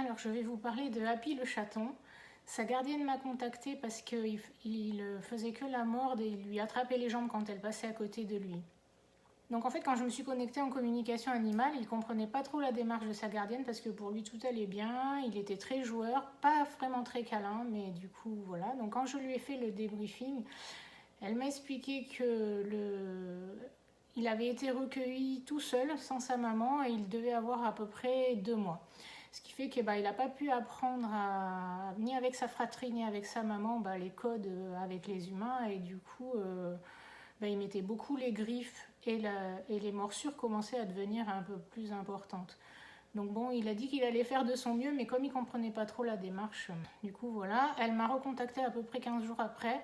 Alors, je vais vous parler de Happy le chaton. Sa gardienne m'a contactée parce qu'il faisait que la mordre et il lui attrapait les jambes quand elle passait à côté de lui. Donc en fait, quand je me suis connectée en communication animale, il comprenait pas trop la démarche de sa gardienne parce que pour lui tout allait bien, il était très joueur, pas vraiment très câlin, mais du coup voilà. Donc quand je lui ai fait le débriefing, elle m'a expliqué que il avait été recueilli tout seul, sans sa maman, et il devait avoir à peu près 2 mois. Ce qui fait qu'il n'a pas pu apprendre ni avec sa fratrie ni avec sa maman les codes avec les humains, et du coup il mettait beaucoup les griffes et les morsures commençaient à devenir un peu plus importantes. Donc bon, il a dit qu'il allait faire de son mieux, mais comme il ne comprenait pas trop la démarche, du coup voilà, elle m'a recontacté à peu près 15 jours après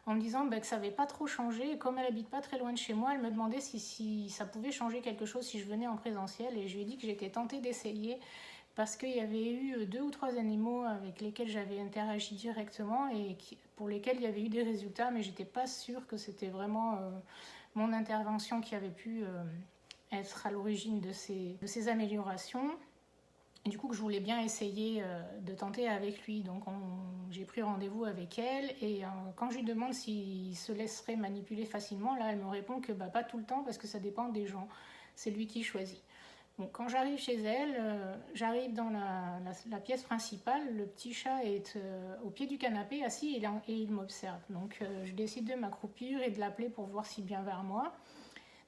en me disant que ça n'avait pas trop changé. Et comme elle habite pas très loin de chez moi, elle me demandait si ça pouvait changer quelque chose si je venais en présentiel. Et je lui ai dit que j'étais tentée d'essayer parce qu'il y avait eu 2 ou 3 animaux avec lesquels j'avais interagi directement et pour lesquels il y avait eu des résultats, mais j'étais pas sûre que c'était vraiment mon intervention qui avait pu être à l'origine de ces améliorations. Et du coup, que je voulais bien essayer de tenter avec lui. Donc, j'ai pris rendez-vous avec elle. Et quand je lui demande s'il se laisserait manipuler facilement, là, elle me répond que pas tout le temps parce que ça dépend des gens. C'est lui qui choisit. Donc, quand j'arrive chez elle, j'arrive dans la pièce principale. Le petit chat est au pied du canapé, assis, et il m'observe. Donc, je décide de m'accroupir et de l'appeler pour voir s'il vient vers moi.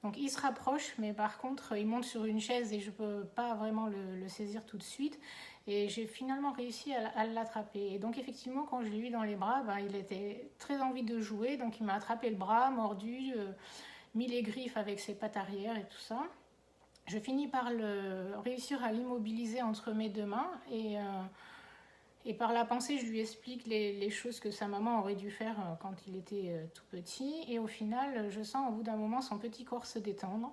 Donc il se rapproche, mais par contre il monte sur une chaise et je ne peux pas vraiment le saisir tout de suite. Et j'ai finalement réussi à l'attraper. Et donc effectivement, quand je l'ai eu dans les bras, il était très envie de jouer. Donc il m'a attrapé le bras, mordu, mis les griffes avec ses pattes arrière et tout ça. Je finis par réussir à l'immobiliser entre mes 2 mains et par la pensée, je lui explique les choses que sa maman aurait dû faire quand il était tout petit. Et au final, je sens au bout d'un moment son petit corps se détendre.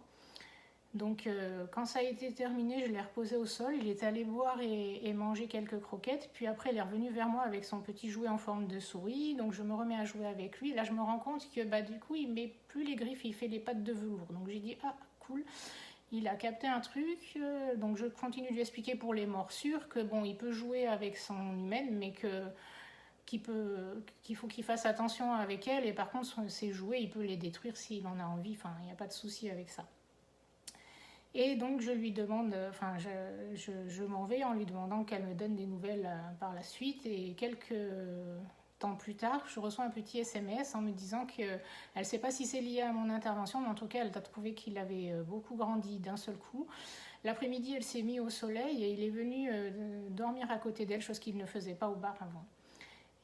Donc quand ça a été terminé, je l'ai reposé au sol. Il est allé boire et manger quelques croquettes. Puis après, il est revenu vers moi avec son petit jouet en forme de souris. Donc je me remets à jouer avec lui. Et là, je me rends compte que du coup, il ne met plus les griffes, il fait les pattes de velours. Donc j'ai dit, ah, cool. Il a capté un truc, donc je continue de lui expliquer pour les morsures que il peut jouer avec son humaine, mais qu'il faut qu'il fasse attention avec elle, et par contre ses jouets, il peut les détruire s'il en a envie, enfin il n'y a pas de souci avec ça. Et donc je lui demande, je m'en vais en lui demandant qu'elle me donne des nouvelles par la suite, et quelques temps plus tard, je reçois un petit SMS en me disant qu'elle ne sait pas si c'est lié à mon intervention, mais en tout cas, elle a trouvé qu'il avait beaucoup grandi d'un seul coup. L'après-midi, elle s'est mise au soleil et il est venu dormir à côté d'elle, chose qu'il ne faisait pas au bar avant.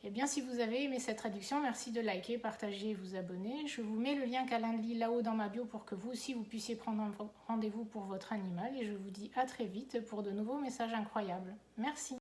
Eh bien, si vous avez aimé cette traduction, merci de liker, partager et vous abonner. Je vous mets le lien Calendly là-haut dans ma bio pour que vous aussi, vous puissiez prendre un rendez-vous pour votre animal. Et je vous dis à très vite pour de nouveaux messages incroyables. Merci.